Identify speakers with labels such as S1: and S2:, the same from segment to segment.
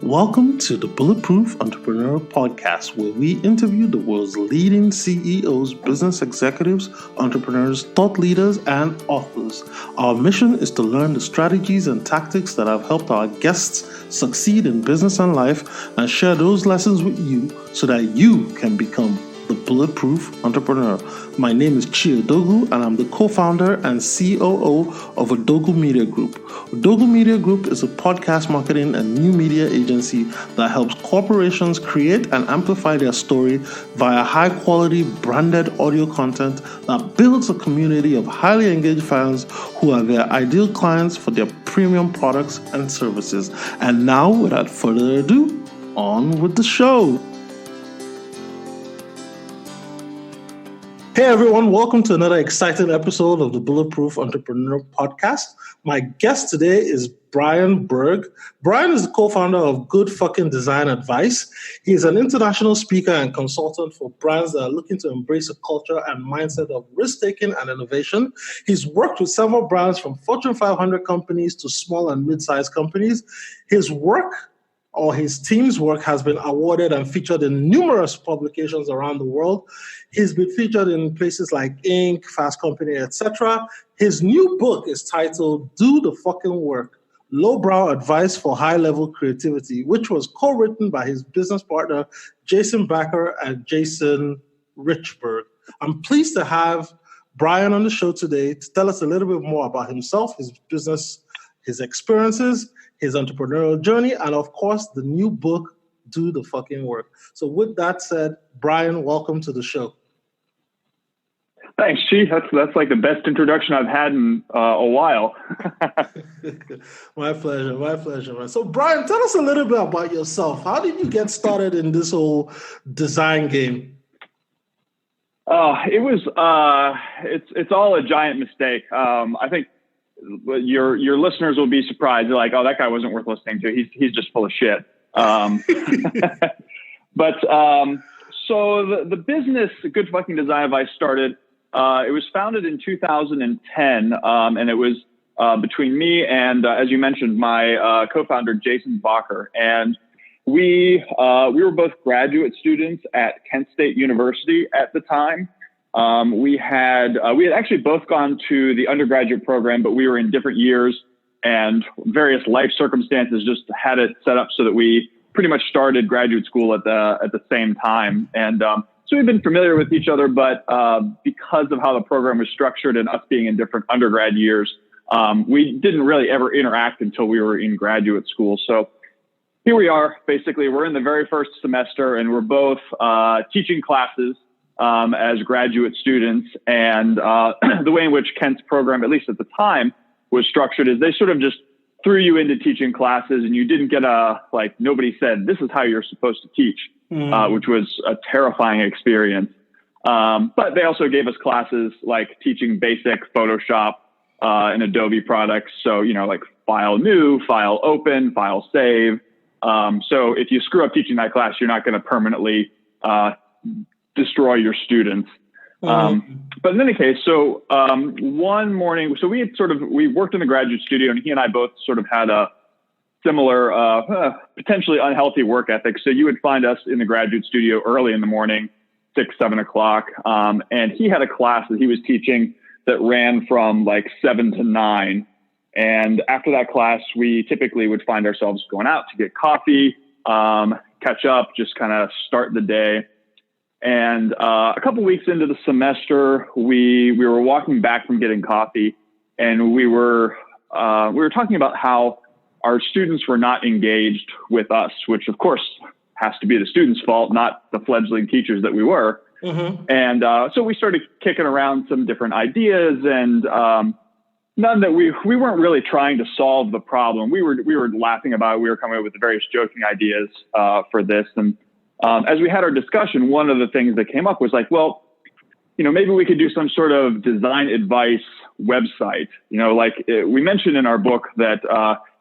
S1: Welcome to the Bulletproof Entrepreneur Podcast, where we interview the world's leading CEOs, business executives, entrepreneurs, thought leaders, and authors. Our mission is to learn the strategies and tactics that have helped our guests succeed in business and life and share those lessons with you so that you can become the Bulletproof Entrepreneur. My name is Chi Odogu, and I'm the co-founder and COO of Odogu Media Group. Odogu Media Group is a podcast marketing and new media agency that helps corporations create and amplify their story via high-quality branded audio content that builds a community of highly engaged fans who are their ideal clients for their premium products and services. And now, without further ado, on with the show. Hey everyone, welcome to another exciting episode of the Bulletproof Entrepreneur Podcast. My guest today is Brian Buirge. Brian is the co-founder of Good Fucking Design Advice. He is an international speaker and consultant for brands that are looking to embrace a culture and mindset of risk-taking and innovation. He's worked with several brands from Fortune 500 companies to small and mid-sized companies. His team's work has been awarded and featured in numerous publications around the world. He's been featured in places like Inc., Fast Company, etc. His new book is titled Do the Fucking Work, Lowbrow Advice for High-Level Creativity, which was co-written by his business partner, Jason Bacher and Jason Richburg. I'm pleased to have Brian on the show today to tell us a little bit more about himself, his business, his experiences, his entrepreneurial journey, and of course, the new book, Do the Fucking Work. So with that said, Brian, welcome to the show.
S2: Thanks, Chief. That's like the best introduction I've had in a while.
S1: My pleasure. So Brian, tell us a little bit about yourself. How did you get started in this whole design game?
S2: It's all a giant mistake. I think your listeners will be surprised. They're like, oh, that guy wasn't worth listening to. He's just full of shit. So the business Good Fucking Design Advice started. It was founded in 2010, and it was between me and, as you mentioned, my co-founder Jason Bacher, and we were both graduate students at Kent State University at the time. We had actually both gone to the undergraduate program, but we were in different years, and various life circumstances just had it set up so that we pretty much started graduate school at the same time. And so we've been familiar with each other, but because of how the program was structured and us being in different undergrad years, we didn't really ever interact until we were in graduate school. So here we are. Basically, we're in the very first semester, and we're both teaching classes as graduate students. And the way in which Kent's program, at least at the time, was structured is they sort of just threw you into teaching classes, and you didn't get nobody said, this is how you're supposed to teach, which was a terrifying experience. But they also gave us classes like teaching basic Photoshop and Adobe products. So, like file new, file open, file save. So if you screw up teaching that class, you're not going to permanently destroy your students. But in any case, so one morning, so we worked in the graduate studio, and he and I both sort of had a similar, potentially unhealthy work ethic. So you would find us in the graduate studio early in the morning, 6, 7 o'clock. And he had a class that he was teaching that ran from like 7 to 9. And after that class, we typically would find ourselves going out to get coffee, catch up, just kind of start the day. And a couple weeks into the semester, we were walking back from getting coffee, and we were talking about how our students were not engaged with us, which of course has to be the students' fault, not the fledgling teachers that we were. Mm-hmm. And so we started kicking around some different ideas, and none that we weren't really trying to solve the problem. We were laughing about it. We were coming up with various joking ideas for this. And as we had our discussion, one of the things that came up was like, well, maybe we could do some sort of design advice website. We mentioned in our book that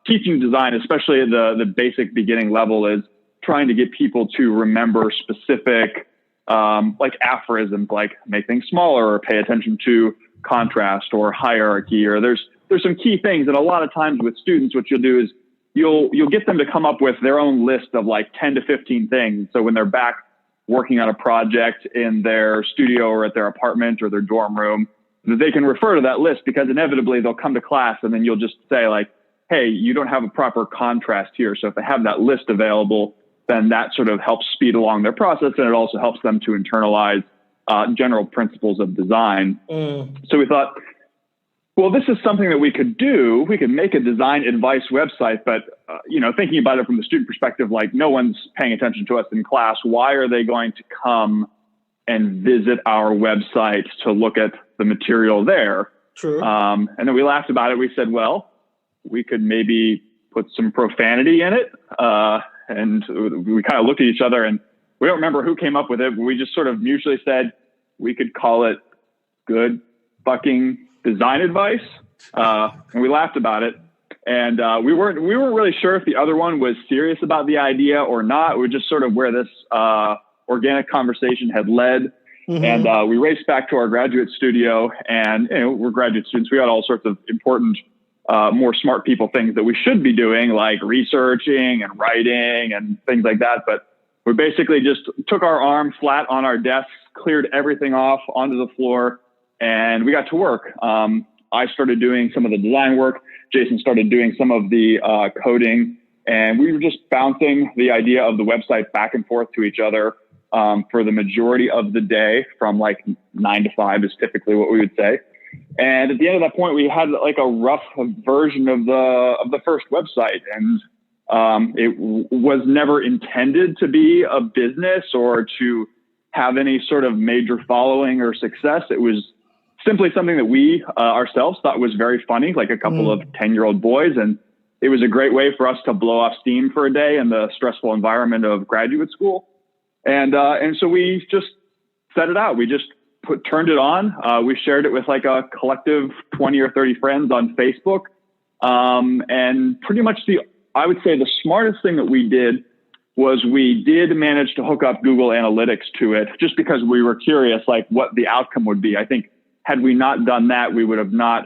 S2: teaching design, especially at the basic beginning level, is trying to get people to remember specific aphorisms, like make things smaller, or pay attention to contrast or hierarchy, or there's some key things. And a lot of times with students, what you'll do is you'll get them to come up with their own list of like 10 to 15 things. So when they're back working on a project in their studio or at their apartment or their dorm room, that they can refer to that list, because inevitably they'll come to class and then you'll just say like, hey, you don't have a proper contrast here. So if they have that list available, then that sort of helps speed along their process, and it also helps them to internalize general principles of design. So we thought, well, this is something that we could do. We could make a design advice website, but thinking about it from the student perspective, like no one's paying attention to us in class. Why are they going to come and visit our website to look at the material there?
S1: True.
S2: And then we laughed about it. We said, well, we could maybe put some profanity in it. And we kind of looked at each other, and we don't remember who came up with it, but we just sort of mutually said we could call it Good Fucking Design Advice. And we laughed about it. And we weren't really sure if the other one was serious about the idea or not. We just sort of where this organic conversation had led. And we raced back to our graduate studio, and we're graduate students. We got all sorts of important, more smart people things that we should be doing, like researching and writing and things like that. But we basically just took our arm flat on our desks, cleared everything off onto the floor, and we got to work. I started doing some of the design work. Jason started doing some of the coding, and we were just bouncing the idea of the website back and forth to each other for the majority of the day, from like 9 to 5 is typically what we would say. And at the end of that point, we had like a rough version of the first website, and it was never intended to be a business or to have any sort of major following or success. It was simply something that we ourselves thought was very funny, like a couple of 10-year-old boys. And it was a great way for us to blow off steam for a day in the stressful environment of graduate school. And so we just set it out. We just turned it on. We shared it with like a collective 20 or 30 friends on Facebook. And pretty much I would say the smartest thing that we did was we did manage to hook up Google Analytics to it, just because we were curious, like what the outcome would be. I think had we not done that, we would have not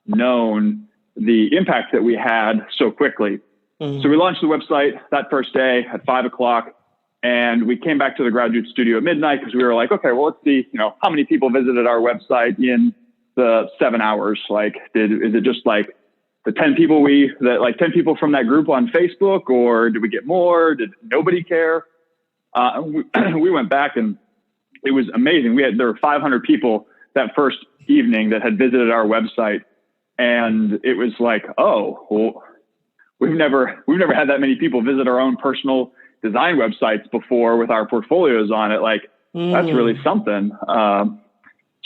S2: known the impact that we had so quickly. So we launched the website that first day at 5 o'clock, and we came back to the graduate studio at midnight, because we were like, okay, well, let's see, how many people visited our website in the 7 hours? Like, is it just like the 10 people 10 people from that group on Facebook, or did we get more? Did nobody care? We went back, and it was amazing. There were 500 people that first evening that had visited our website. And it was like, oh, well, we've never had that many people visit our own personal design websites before with our portfolios on it. Like, that's really something.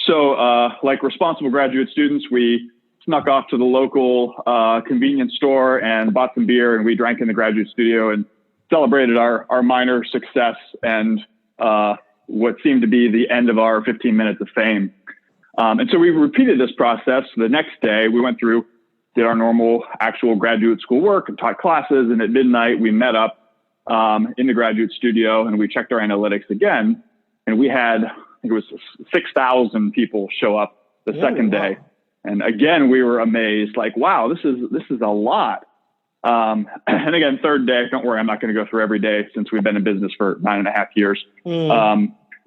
S2: So like responsible graduate students, we snuck off to the local convenience store and bought some beer, and we drank in the graduate studio and celebrated our minor success and what seemed to be the end of our 15 minutes of fame. And so we repeated this process. The next day we went through, did our normal actual graduate school work and taught classes. And at midnight we met up in the graduate studio, and we checked our analytics again. And we had, I think it was 6,000 people show up the second day. And again, we were amazed, like, wow, this is a lot. And again, third day, don't worry, I'm not going to go through every day since we've been in business for 9.5 years.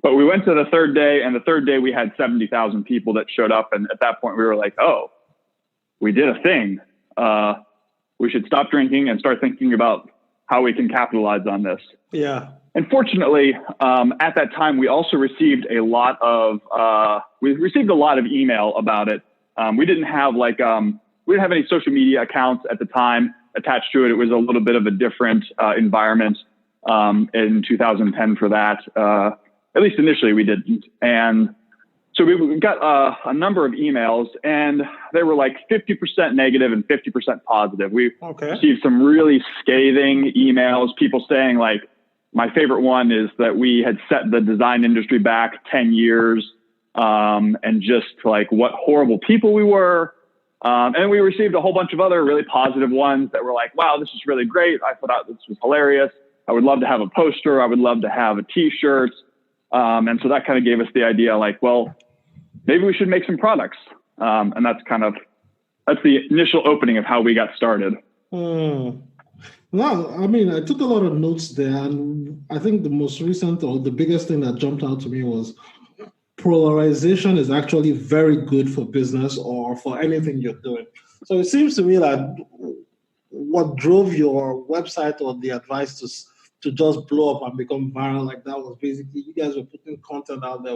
S2: But we went to the third day, and the third day we had 70,000 people that showed up. And at that point we were like, oh, we did a thing. We should stop drinking and start thinking about how we can capitalize on this. Yeah. And fortunately, at that time, we also received a lot of email about it. We didn't have any social media accounts at the time attached to it. It was a little bit of a different environment in 2010 for that. At least initially we didn't. And so we got a number of emails, and they were like 50% negative and 50% positive. We received some really scathing emails, people saying, like, my favorite one is that we had set the design industry back 10 years, and just like what horrible people we were. And we received a whole bunch of other really positive ones that were like, wow, this is really great. I thought this was hilarious. I would love to have a poster. I would love to have a t-shirt. And so that kind of gave us the idea, like, well, maybe we should make some products. And that's the initial opening of how we got started.
S1: Well, I mean, I took a lot of notes there, and I think the most recent or the biggest thing that jumped out to me was polarization is actually very good for business or for anything you're doing. So it seems to me that what drove your website or the advice to just blow up and become viral like that was basically you guys were putting content out there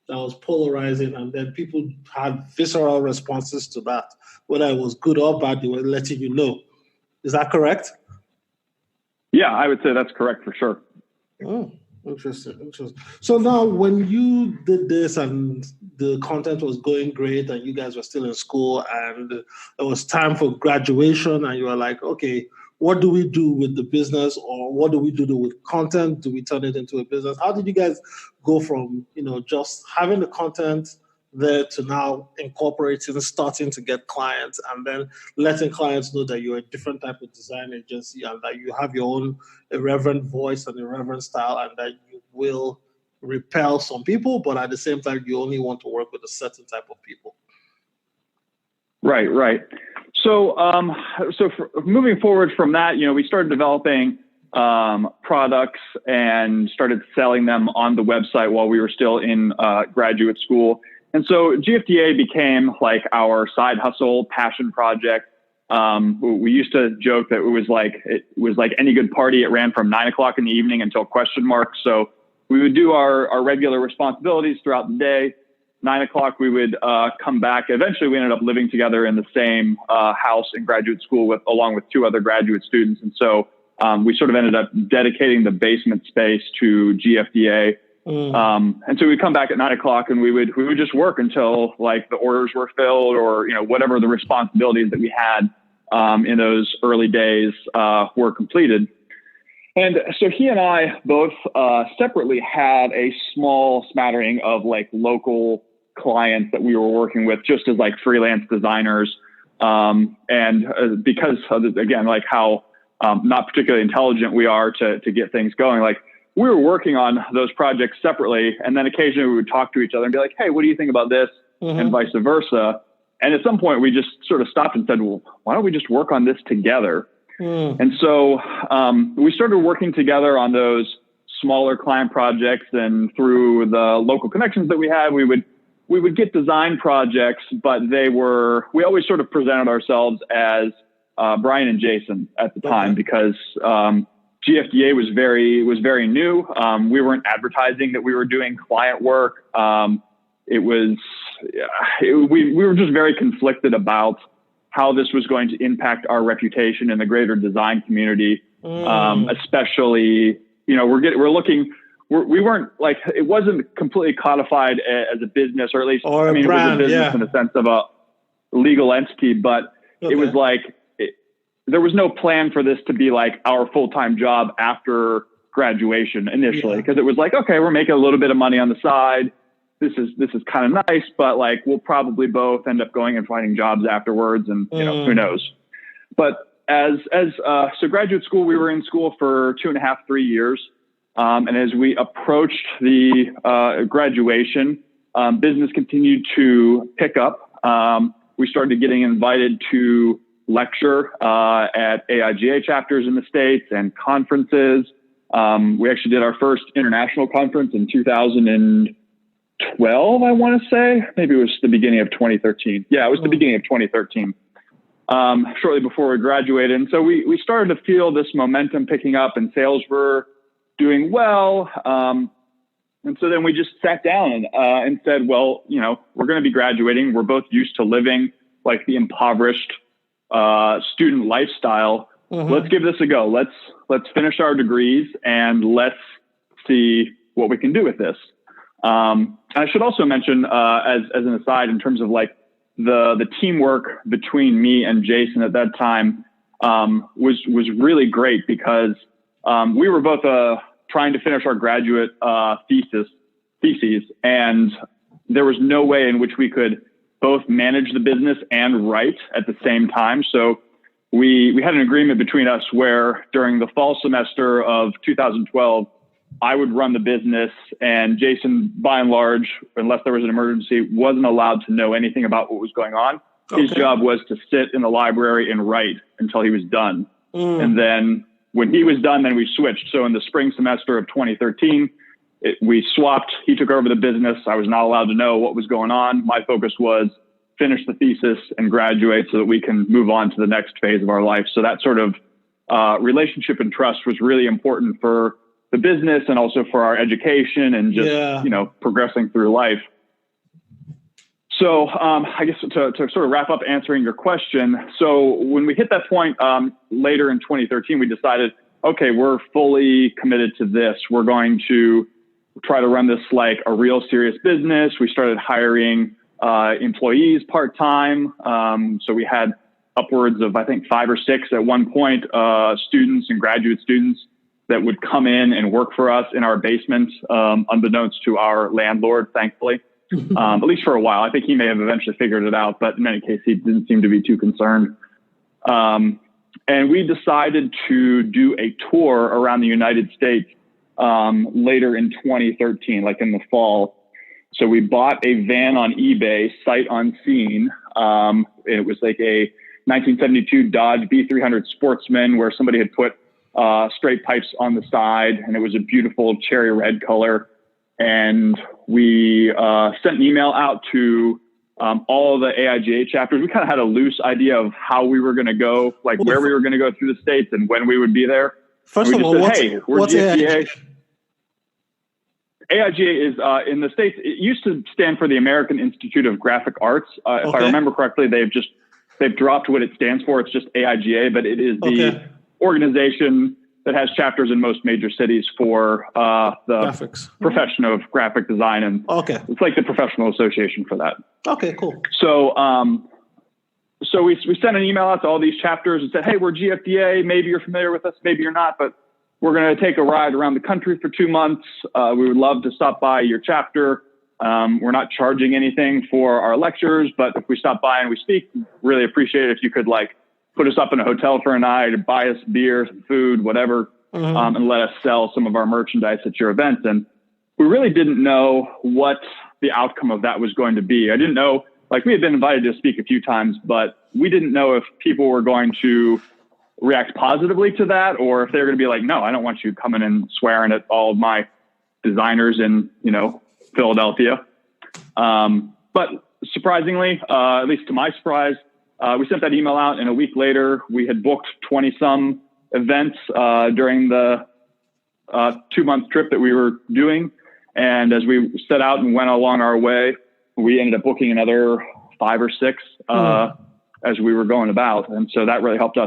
S1: that was polarizing, and then people had visceral responses to that, whether it was good or bad. They were letting you know. Is that correct?
S2: Yeah, I would say that's correct for sure.
S1: Oh, interesting. So now, when you did this and the content was going great, and you guys were still in school, and it was time for graduation, and you were like, okay, what do we do with the business, or what do we do with content? Do we turn it into a business? How did you guys go from just having the content there to now incorporating, starting to get clients, and then letting clients know that you're a different type of design agency and that you have your own irreverent voice and irreverent style, and that you will repel some people, but at the same time, you only want to work with a certain type of people?
S2: Right. So, moving forward from that, we started developing products and started selling them on the website while we were still in graduate school. And so GFDA became like our side hustle, passion project. We used to joke that it was like any good party. It ran from 9 o'clock in the evening until question mark. So we would do our regular responsibilities throughout the day. 9 o'clock, we would come back. Eventually, we ended up living together in the same house in graduate school along with two other graduate students. And so we sort of ended up dedicating the basement space to GFDA. And so we'd come back at 9 o'clock and we would just work until like the orders were filled or, whatever the responsibilities that we had in those early days were completed. And so he and I both separately had a small smattering of like local clients that we were working with just as like freelance designers. And because again, like how not particularly intelligent we are to get things going, like we were working on those projects separately. And then occasionally we would talk to each other and be like, hey, what do you think about this? Mm-hmm. And vice versa. And at some point we just sort of stopped and said, well, why don't we just work on this together? And so we started working together on those smaller client projects, and through the local connections that we had, we would get design projects, but we always sort of presented ourselves as Brian and Jason at the time, because GFDA was very new. We weren't advertising that we were doing client work. We were just very conflicted about how this was going to impact our reputation in the greater design community. Especially, we weren't like, it wasn't completely codified as a business, or at least,
S1: brand,
S2: it was a business in the sense of a legal entity, but it was like, there was no plan for this to be like our full-time job after graduation initially. Cause it was like, okay, we're making a little bit of money on the side. This is kind of nice, but like, we'll probably both end up going and finding jobs afterwards, and who knows. But so graduate school, we were in school for 2.5, 3 years. And as we approached the graduation, business continued to pick up. We started getting invited to lecture at AIGA chapters in the States and conferences. We actually did our first international conference in 2012, I want to say. Maybe it was the beginning of 2013. Yeah, it was the beginning of 2013, shortly before we graduated. And so we started to feel this momentum picking up, and sales were doing well. And so then we just sat down and said, well, we're going to be graduating. We're both used to living like the impoverished student lifestyle. Let's give this a go. Let's finish our degrees and let's see what we can do with this. I should also mention, as an aside, in terms of like the teamwork between me and Jason at that time, was really great, because we were both trying to finish our graduate theses, and there was no way in which we could both manage the business and write at the same time. So we had an agreement between us where during the fall semester of 2012, I would run the business, and Jason, by and large, unless there was an emergency, wasn't allowed to know anything about what was going on. Okay. His job was to sit in the library and write until he was done. And then when he was done, then we switched. So in the spring semester of 2013, we swapped. He took over the business. I was not allowed to know what was going on. My focus was finish the thesis and graduate so that we can move on to the next phase of our life. So that sort of relationship and trust was really important for the business and also for our education and just, progressing through life. So I guess to sort of wrap up answering your question. So when we hit that point later in 2013, we decided, okay, we're fully committed to this. We're going to try to run this like a real serious business. We started hiring employees part-time. So we had upwards of, I think, 5 or 6 at one point, students and graduate students that would come in and work for us in our basement, unbeknownst to our landlord, thankfully, at least for a while. I think he may have eventually figured it out, but in any case, he didn't seem to be too concerned. And we decided to do a tour around the United States later in 2013, like in the fall. So we bought a van on eBay, sight unseen. It was like a 1972 Dodge B300 Sportsman where somebody had put straight pipes on the side, and it was a beautiful cherry red color. And we sent an email out to all the AIGA chapters. We kind of had a loose idea of how we were going to go, like where we were going to go through the states and when we would be there.
S1: First of all, what's
S2: GFDA. AIGA is in the States. It used to stand for the American Institute of Graphic Arts. If I remember correctly, they've dropped what it stands for. It's just AIGA, but it is the organization that has chapters in most major cities for the profession of graphic design. And it's like the professional association for that.
S1: Okay, cool.
S2: So, so we sent an email out to all these chapters and said, hey, we're GFDA. Maybe you're familiar with us, maybe you're not, but we're going to take a ride around the country for 2 months. We would love to stop by your chapter. We're not charging anything for our lectures, but if we stop by and we speak, really appreciate it if you could like put us up in a hotel for a night, buy us beer, some food, whatever, and let us sell some of our merchandise at your event. And we really didn't know what the outcome of that was going to be. I didn't know, like we had been invited to speak a few times, but we didn't know if people were going to react positively to that, or if they're going to be like, no, I don't want you coming and swearing at all of my designers in, Philadelphia. But surprisingly, at least to my surprise, we sent that email out, and a week later we had booked 20 some events, during the 2-month trip that we were doing. And as we set out and went along our way, we ended up booking another 5 or 6, as we were going about. And so that really helped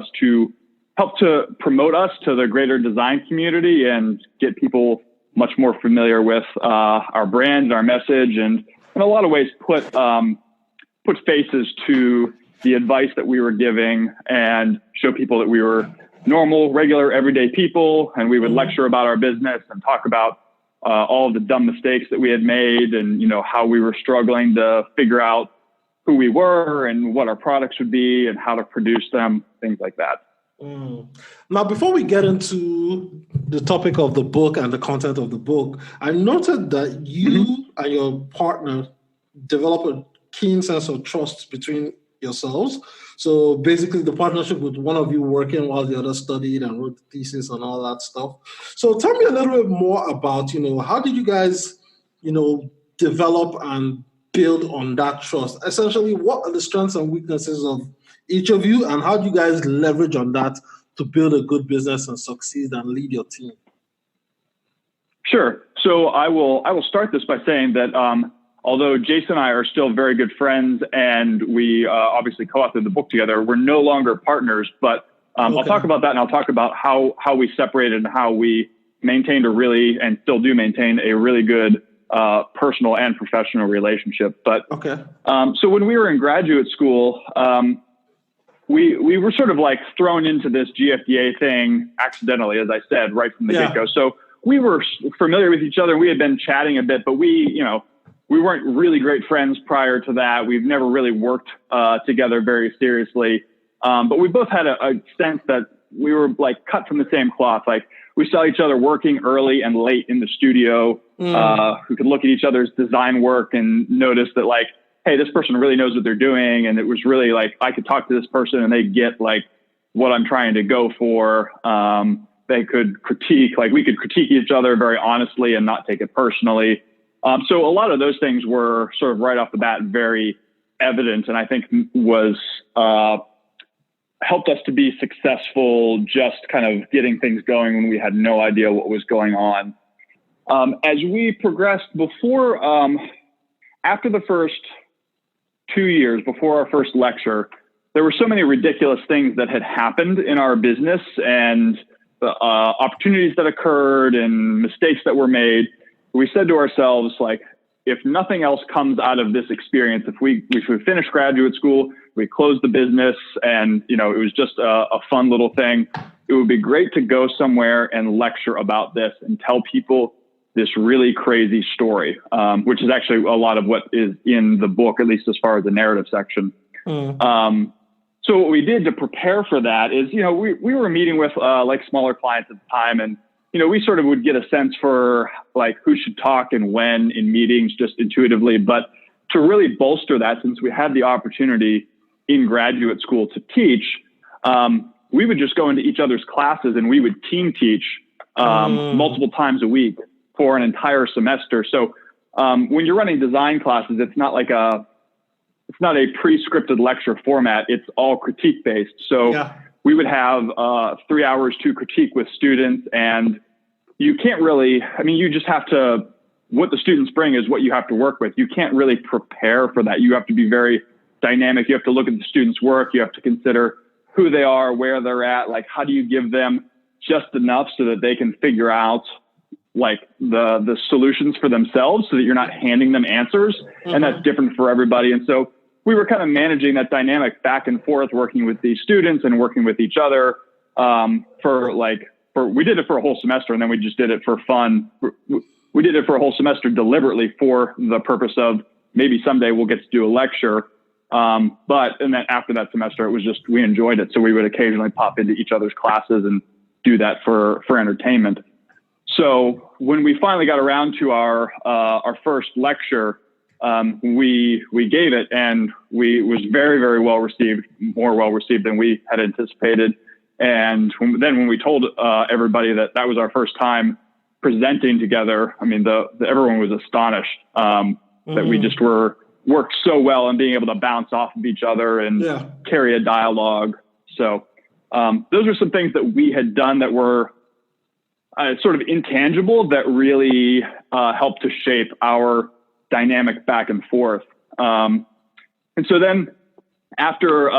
S2: to promote us to the greater design community and get people much more familiar with our brand and our message, and in a lot of ways put faces to the advice that we were giving and show people that we were normal, regular, everyday people. And we would lecture about our business and talk about all of the dumb mistakes that we had made and, how we were struggling to figure out who we were and what our products would be and how to produce them, things like that.
S1: Now, before we get into the topic of the book and the content of the book, I noted that you and your partner develop a keen sense of trust between yourselves. So basically the partnership with one of you working while the other studied and wrote the thesis and all that stuff. So tell me a little bit more about, how did you guys, develop and build on that trust? Essentially, what are the strengths and weaknesses of each of you, and how do you guys leverage on that to build a good business and succeed and lead your team?
S2: Sure. So I will start this by saying that although Jason and I are still very good friends and we obviously co-authored the book together, we're no longer partners. But I'll talk about that, and I'll talk about how we separated and how we maintained and still do maintain a really good personal and professional relationship. But so when we were in graduate school, we were sort of like thrown into this GFDA thing accidentally, as I said, right from the get-go. So we were familiar with each other. We had been chatting a bit, but we weren't really great friends prior to that. We've never really worked together very seriously. But we both had a sense that we were like cut from the same cloth. Like we saw each other working early and late in the studio. We could look at each other's design work and notice that hey, this person really knows what they're doing. And it was really like, I could talk to this person and they get like what I'm trying to go for. They could critique, like we could critique each other very honestly and not take it personally. So a lot of those things were sort of right off the bat very evident, and I think was helped us to be successful just kind of getting things going when we had no idea what was going on. As we progressed after the first 2 years, before our first lecture, there were so many ridiculous things that had happened in our business and opportunities that occurred and mistakes that were made. We said to ourselves, like, if nothing else comes out of this experience, if we finish graduate school, we close the business, and it was just a fun little thing, it would be great to go somewhere and lecture about this and tell people this really crazy story, which is actually a lot of what is in the book, at least as far as the narrative section. So what we did to prepare for that is, we were meeting with like smaller clients at the time, and we sort of would get a sense for like who should talk and when in meetings just intuitively. But to really bolster that, since we had the opportunity in graduate school to teach, we would just go into each other's classes and we would team teach multiple times a week for an entire semester. So when you're running design classes, it's not a pre-scripted lecture format. It's all critique based. So we would have 3 hours to critique with students, and you can't really, you just have to, what the students bring is what you have to work with. You can't really prepare for that. You have to be very dynamic. You have to look at the students' work. You have to consider who they are, where they're at, like how do you give them just enough so that they can figure out like the solutions for themselves, so that you're not handing them answers. And that's different for everybody. And so we were kind of managing that dynamic back and forth, working with these students and working with each other we did it for a whole semester, and then we just did it for fun. We did it for a whole semester deliberately for the purpose of maybe someday we'll get to do a lecture. And then after that semester, it was just, we enjoyed it. So we would occasionally pop into each other's classes and do that for entertainment. So when we finally got around to our first lecture, we gave it, and it was very, very well received, more well received than we had anticipated. And when we told everybody that was our first time presenting together, everyone was astonished that we just worked so well and being able to bounce off of each other and carry a dialogue. So those are some things that we had done that were sort of intangible that really helped to shape our dynamic back and forth. And so then after,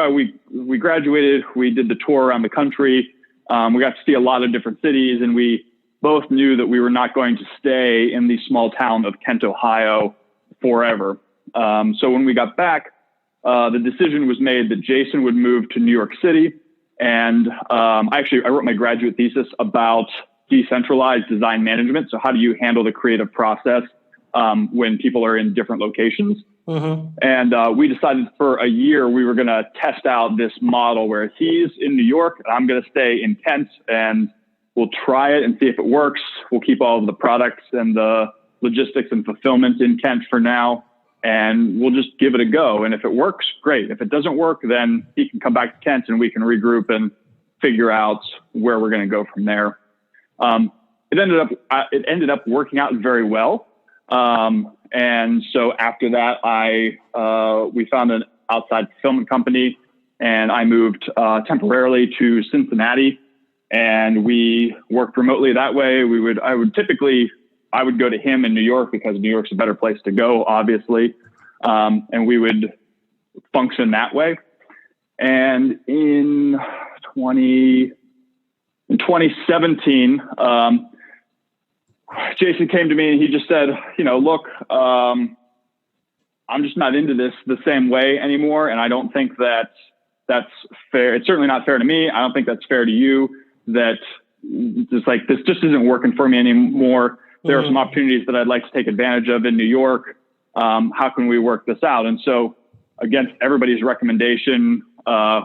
S2: we graduated, we did the tour around the country. We got to see a lot of different cities, and we both knew that we were not going to stay in the small town of Kent, Ohio forever. So when we got back, the decision was made that Jason would move to New York City. And I wrote my graduate thesis about decentralized design management. So how do you handle the creative process when people are in different locations? And we decided for a year we were going to test out this model where he's in New York and I'm going to stay in Kent, and we'll try it and see if it works. We'll keep all of the products and the logistics and fulfillment in Kent for now, and we'll just give it a go. And if it works, great. If it doesn't work, then he can come back to Kent and we can regroup and figure out where we're going to go from there. It ended up working out very well. And so after that, we found an outside fulfillment company, and I moved temporarily to Cincinnati, and we worked remotely that way. I would go to him in New York because New York's a better place to go, obviously. And we would function that way. And in 2017, Jason came to me and he just said, look, I'm just not into this the same way anymore. And I don't think that's fair. It's certainly not fair to me. I don't think that's fair to you, that this just isn't working for me anymore. There are some opportunities that I'd like to take advantage of in New York. How can we work this out? And so against everybody's recommendation,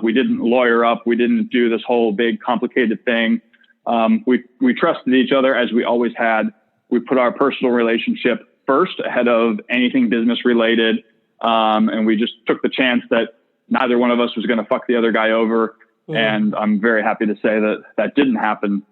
S2: we didn't lawyer up. We didn't do this whole big complicated thing. We trusted each other as we always had. We put our personal relationship first ahead of anything business related. And we just took the chance that neither one of us was going to fuck the other guy over. And I'm very happy to say that that didn't happen.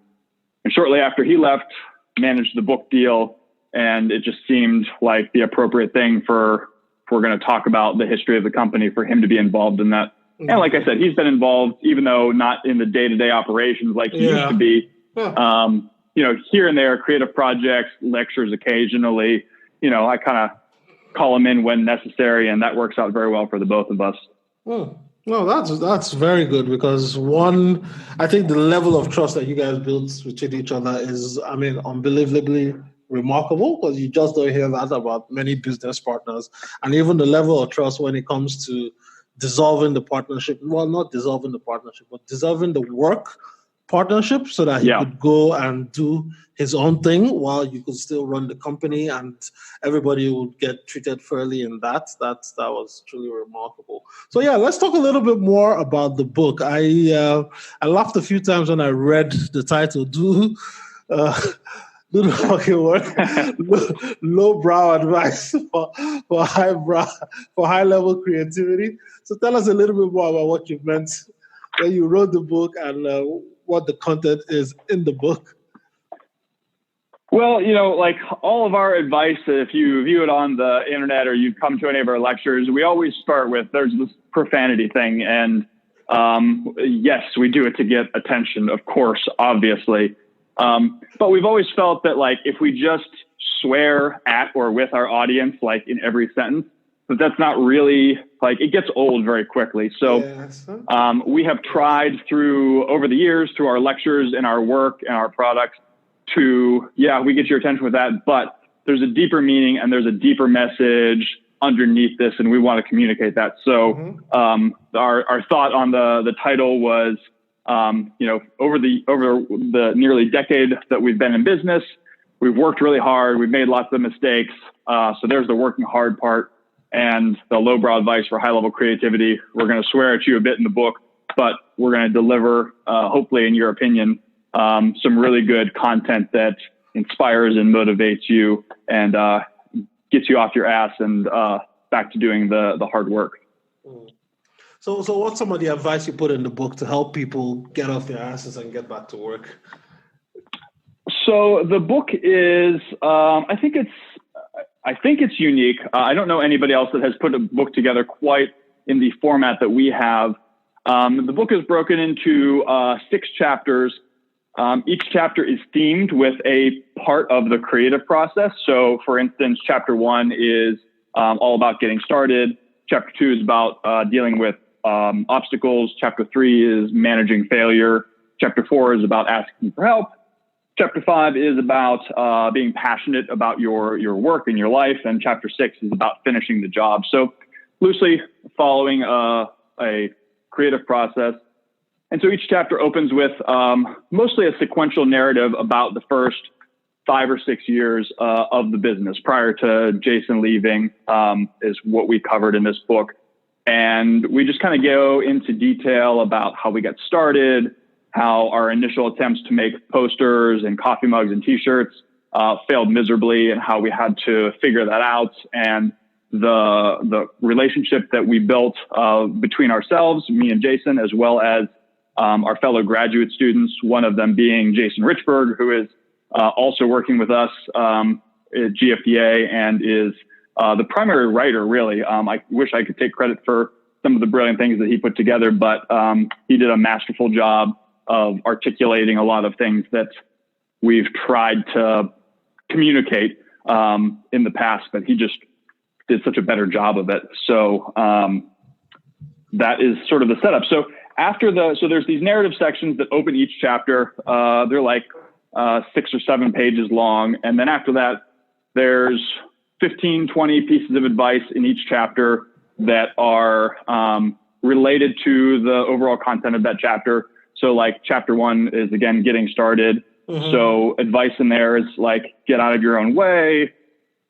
S2: And shortly after he left, managed the book deal. And it just seemed like the appropriate thing if we're going to talk about the history of the company, for him to be involved in that. And like I said, he's been involved, even though not in the day-to-day operations like he used to be. Here and there, creative projects, lectures occasionally. I kind of call him in when necessary, and that works out very well for the both of us.
S1: No, that's very good, because I think the level of trust that you guys built between each other is, unbelievably remarkable, because you just don't hear that about many business partners. And even the level of trust when it comes to dissolving the partnership, well, not dissolving the partnership, but dissolving the work partnership, so that he could go and do his own thing while you could still run the company, and everybody would get treated fairly in that. That was truly remarkable. So let's talk a little bit more about the book. I laughed a few times when I read the title. Do the fucking work. Lowbrow advice for high level creativity. So tell us a little bit more about what you meant when you wrote the book, and what the content is in the book.
S2: Well, like all of our advice, if you view it on the internet or you come to any of our lectures, we always start with, there's this profanity thing. And yes, we do it to get attention, of course, obviously. But we've always felt that, like, if we just swear at or with our audience, like in every sentence, but that's not really, like, it gets old very quickly. So we have tried over the years, through our lectures and our work and our products, we get your attention with that, but there's a deeper meaning and there's a deeper message underneath this, and we want to communicate that. So our thought on the title was, over the nearly decade that we've been in business, we've worked really hard. We've made lots of mistakes. So there's the working hard part. And the lowbrow advice for high-level creativity. We're going to swear at you a bit in the book, but we're going to deliver, hopefully, in your opinion, some really good content that inspires and motivates you and gets you off your ass and back to doing the hard work.
S1: So what's some of the advice you put in the book to help people get off their asses and get back to work?
S2: So the book is, I think it's unique. I don't know anybody else that has put a book together quite in the format that we have. The book is broken into 6 chapters. Each chapter is themed with a part of the creative process. So, for instance, chapter 1 is all about getting started. Chapter 2 is about dealing with obstacles. Chapter 3 is managing failure. Chapter 4 is about asking for help. Chapter 5 is about being passionate about your work and your life. And chapter 6 is about finishing the job. So loosely following a creative process. And so each chapter opens with mostly a sequential narrative about the first 5 or 6 years of the business prior to Jason leaving, is what we covered in this book. And we just kind of go into detail about how we got started, how our initial attempts to make posters and coffee mugs and t-shirts failed miserably, and how we had to figure that out, and the relationship that we built between ourselves, me and Jason, as well as our fellow graduate students, one of them being Jason Richburg, who is also working with us at GFDA and is the primary writer, really. I wish I could take credit for some of the brilliant things that he put together, but he did a masterful job of articulating a lot of things that we've tried to communicate in the past, but he just did such a better job of it. So that is sort of the setup. So so there's these narrative sections that open each chapter. They're like 6 or 7 pages long. And then after that, there's 15, 20 pieces of advice in each chapter that are related to the overall content of that chapter. So like chapter 1 is, again, getting started. Mm-hmm. So advice in there is like, get out of your own way,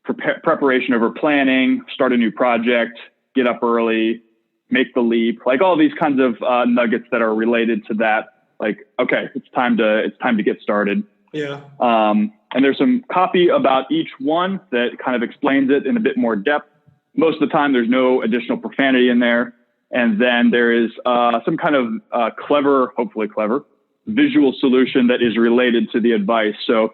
S2: preparation over planning, start a new project, get up early, make the leap, like all these kinds of nuggets that are related to that. Like, okay, it's time to get started.
S1: Yeah.
S2: And there's some copy about each one that kind of explains it in a bit more depth. Most of the time, there's no additional profanity in there. And then there is some kind of hopefully clever, visual solution that is related to the advice. So,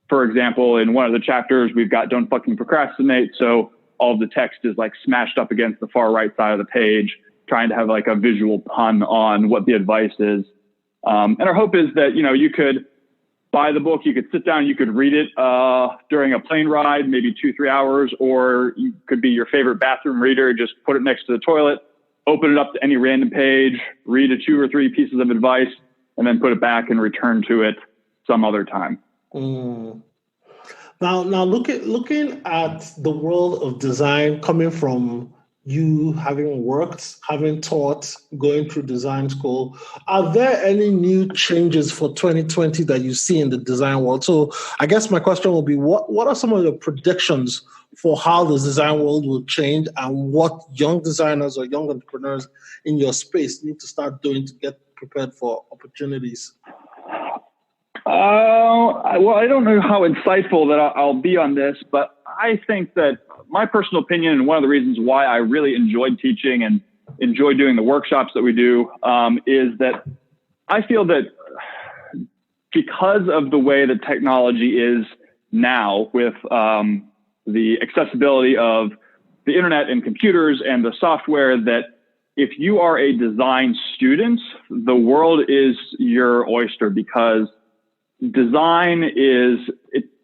S2: for example, in one of the chapters, we've got don't fucking procrastinate. So all of the text is like smashed up against the far right side of the page, trying to have like a visual pun on what the advice is. And our hope is that, you could buy the book, you could sit down, you could read it during a plane ride, maybe 2-3 hours, or you could be your favorite bathroom reader, just put it next to the toilet, open it up to any random page, read 2 or 3 pieces of advice, and then put it back and return to it some other time.
S1: Mm. Now looking at the world of design, coming from you having worked, having taught, going through design school, are there any new changes for 2020 that you see in the design world? So I guess my question will be, what are some of your predictions for how the design world will change, and what young designers or young entrepreneurs in your space need to start doing to get prepared for opportunities?
S2: Well, I don't know how insightful that I'll be on this, but I think that my personal opinion, and one of the reasons why I really enjoyed teaching and enjoy doing the workshops that we do, is that I feel that because of the way that technology is now, with the accessibility of the internet and computers and the software, that if you are a design student, the world is your oyster, because design is,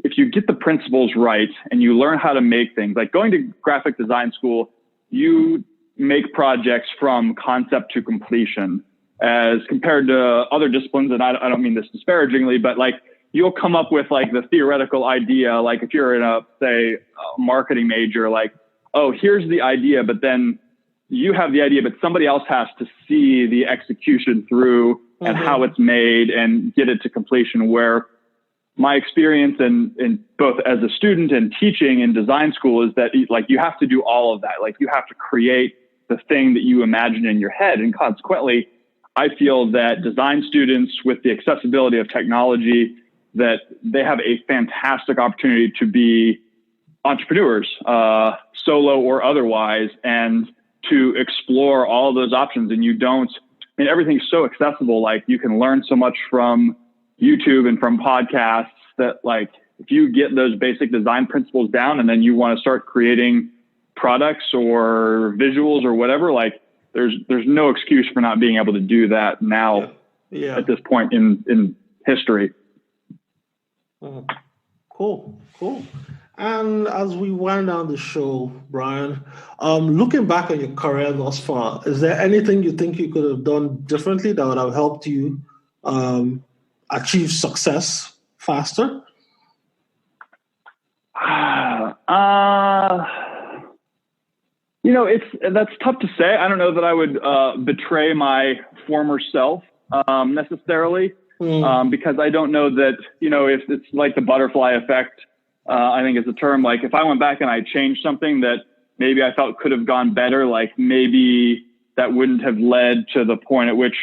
S2: if you get the principles right and you learn how to make things, like going to graphic design school, you make projects from concept to completion, as compared to other disciplines. And I don't mean this disparagingly, but like you'll come up with like the theoretical idea. Like if you're in a marketing major, like, oh, here's the idea, but then you have the idea, but somebody else has to see the execution through and how it's made and get it to completion. Where my experience in both as a student and teaching in design school is that like you have to do all of that. Like you have to create the thing that you imagine in your head. And consequently, I feel that design students, with the accessibility of technology, that they have a fantastic opportunity to be entrepreneurs, solo or otherwise, and to explore all those options. And everything's so accessible. Like you can learn so much from YouTube and from podcasts that, like, if you get those basic design principles down and then you want to start creating products or visuals or whatever, like there's no excuse for not being able to do that now at this point in history.
S1: Cool. And as we wind down the show, Brian, looking back on your career thus far, is there anything you think you could have done differently that would have helped you achieve success faster?
S2: That's tough to say. I don't know that I would betray my former self necessarily, because I don't know that, if it's like the butterfly effect. I think it's a term, like if I went back and I changed something that maybe I felt could have gone better, like maybe that wouldn't have led to the point at which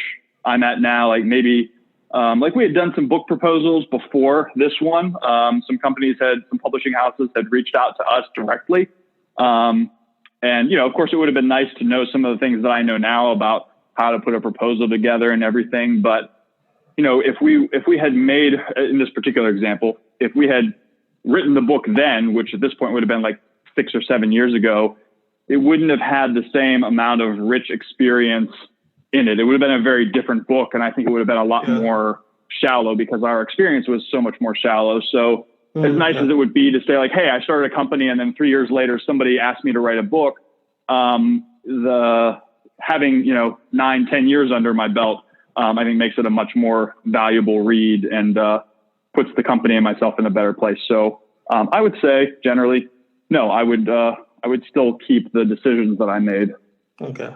S2: I'm at now. Like maybe, like we had done some book proposals before this one. Some publishing houses had reached out to us directly. And, of course it would have been nice to know some of the things that I know now about how to put a proposal together and everything. But, if we had made, in this particular example, if we had written the book then, which at this point would have been like 6 or 7 years ago, it wouldn't have had the same amount of rich experience in it. It would have been a very different book. And I think it would have been a lot more shallow, because our experience was so much more shallow. So as nice as it would be to say like, hey, I started a company and then 3 years later, somebody asked me to write a book, having, 9-10 years under my belt, I think makes it a much more valuable read and, puts the company and myself in a better place. So I would say generally, no, I would still keep the decisions that I made.
S1: Okay.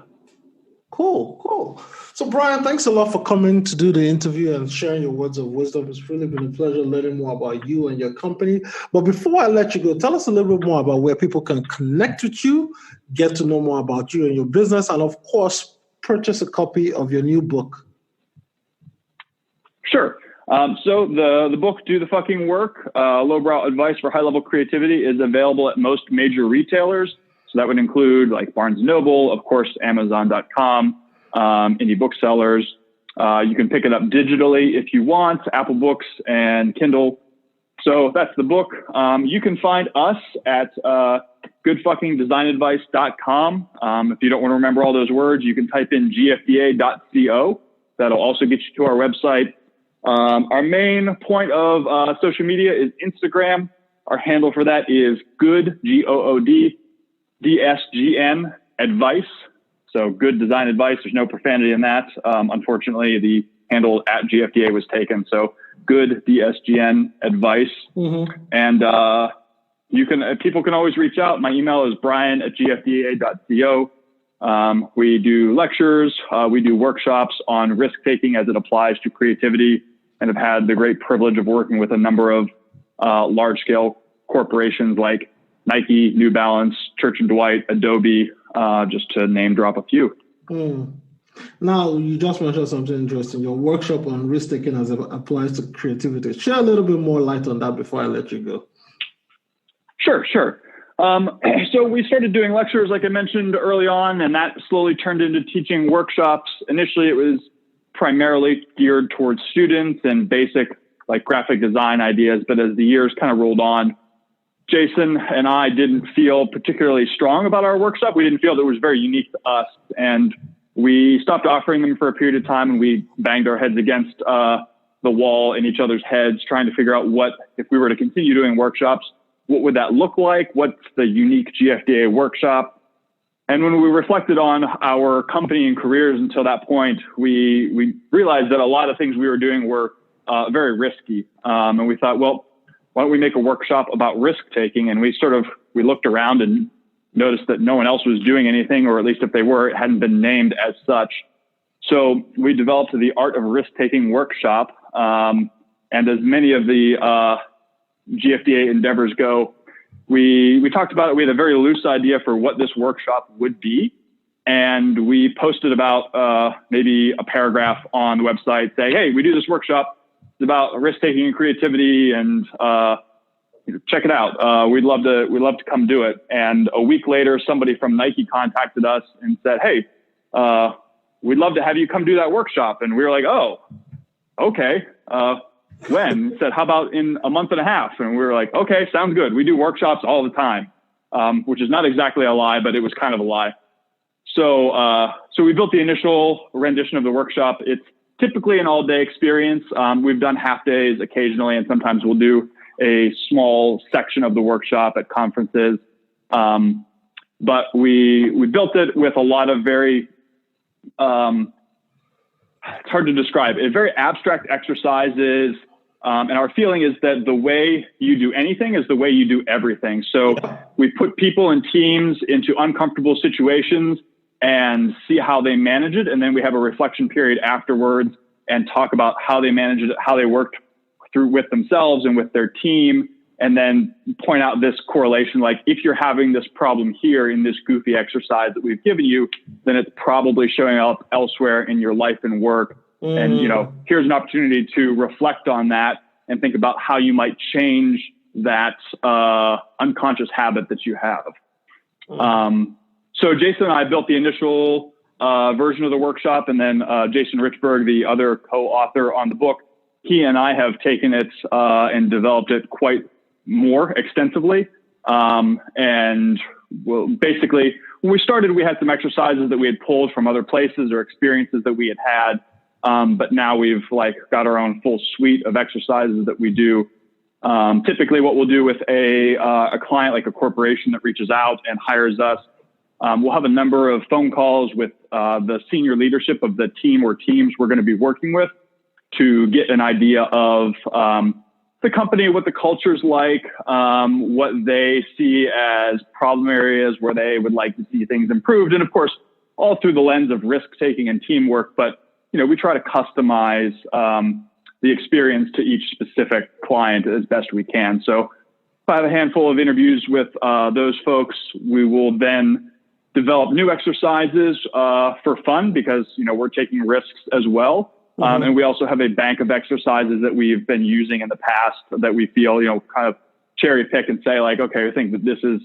S1: Cool. So Brian, thanks a lot for coming to do the interview and sharing your words of wisdom. It's really been a pleasure learning more about you and your company. But before I let you go, tell us a little bit more about where people can connect with you, get to know more about you and your business, and of course, purchase a copy of your new book.
S2: Sure. So the book, Do the Fucking Work, Lowbrow Advice for High-Level Creativity, is available at most major retailers. So that would include like Barnes & Noble, of course, Amazon.com, indie booksellers. You can pick it up digitally if you want, Apple Books and Kindle. So that's the book. You can find us at goodfuckingdesignadvice.com. If you don't want to remember all those words, you can type in gfda.co. That'll also get you to our website. Our main point of social media is Instagram. Our handle for that is good, G-O-O-D, D-S-G-N, advice. So good design advice. There's no profanity in that. Unfortunately, the handle at GFDA was taken. So good DSGN advice. And people can always reach out. My email is brian@gfda.co. We do lectures. We do workshops on risk taking as it applies to creativity, and have had the great privilege of working with a number of large scale corporations like Nike, New Balance, Church & Dwight, Adobe, just to name drop a few.
S1: Now, you just mentioned something interesting, your workshop on risk-taking as it applies to creativity. Share a little bit more light on that before I let you go.
S2: Sure. So we started doing lectures, like I mentioned early on, and that slowly turned into teaching workshops. Initially, it was primarily geared towards students and basic like graphic design ideas. But as the years kind of rolled on, Jason and I didn't feel particularly strong about our workshop. We didn't feel that it was very unique to us. And we stopped offering them for a period of time, and we banged our heads against the wall in each other's heads, trying to figure out what, if we were to continue doing workshops, what would that look like? What's the unique GFDA workshop? And when we reflected on our company and careers until that point, we realized that a lot of things we were doing were very risky. And we thought, well, why don't we make a workshop about risk taking? And we looked around and noticed that no one else was doing anything, or at least if they were, it hadn't been named as such. So we developed the Art of Risk Taking workshop. And as many of the GFDA endeavors go, we talked about it. We had a very loose idea for what this workshop would be. And we posted about maybe a paragraph on the website saying, hey, we do this workshop. It's about risk-taking and creativity, and check it out. We'd love to come do it. And a week later, somebody from Nike contacted us and said, hey, we'd love to have you come do that workshop. And we were like, oh, okay. When? He said, how about in a month and a half? And we were like, okay, sounds good. We do workshops all the time, which is not exactly a lie, but it was kind of a lie. So we built the initial rendition of the workshop. It's typically an all-day experience. We've done half days occasionally, and sometimes we'll do a small section of the workshop at conferences. But we built it with a lot of very, it's hard to describe, very abstract exercises. And our feeling is that the way you do anything is the way you do everything. So we put people and teams into uncomfortable situations and see how they manage it. And then we have a reflection period afterwards and talk about how they managed it, how they worked through with themselves and with their team, and then point out this correlation. Like, if you're having this problem here in this goofy exercise that we've given you, then it's probably showing up elsewhere in your life and work. And, here's an opportunity to reflect on that and think about how you might change that unconscious habit that you have. So Jason and I built the initial version of the workshop, and then Jason Richburg, the other co-author on the book, he and I have taken it and developed it quite more extensively. And basically, when we started, we had some exercises that we had pulled from other places or experiences that we had. But now we've got our own full suite of exercises that we do. Typically, what we'll do with a client, like a corporation that reaches out and hires us, we'll have a number of phone calls with the senior leadership of the team or teams we're going to be working with to get an idea of the company, what the culture's like, what they see as problem areas where they would like to see things improved. And of course, all through the lens of risk-taking and teamwork. But, we try to customize the experience to each specific client as best we can. So if I have a handful of interviews with those folks, we will then develop new exercises for fun because, we're taking risks as well. And we also have a bank of exercises that we've been using in the past that we feel, kind of cherry pick and say okay, I think that this is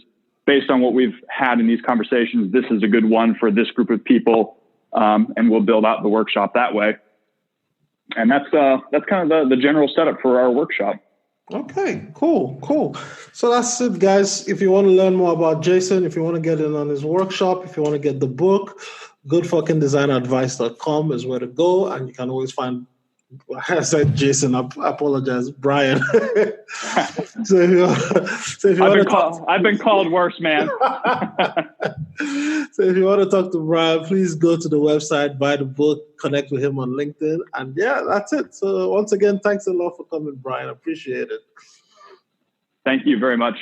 S2: based on what we've had in these conversations, this is a good one for this group of people. And we'll build out the workshop that way. And that's kind of the general setup for our workshop.
S1: Okay, cool. So that's it, guys. If you want to learn more about Jason, if you want to get in on his workshop, if you want to get the book, goodfuckingdesignadvice.com is where to go. And you can always find, I said Jason, I apologize, Brian. so if you
S2: I've been called worse, man.
S1: So if you want to talk to Brian, please go to the website, buy the book, connect with him on LinkedIn. And yeah, that's it. So once again, thanks a lot for coming, Brian. Appreciate it.
S2: Thank you very much.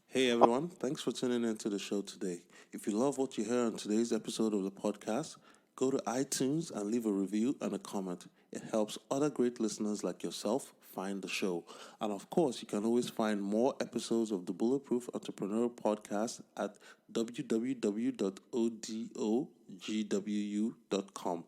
S3: Hey everyone, thanks for tuning into the show today. If you love what you hear on today's episode of the podcast, go to iTunes and leave a review and a comment. It helps other great listeners like yourself find the show. And of course, you can always find more episodes of the Bulletproof Entrepreneur Podcast at www.odogwu.com.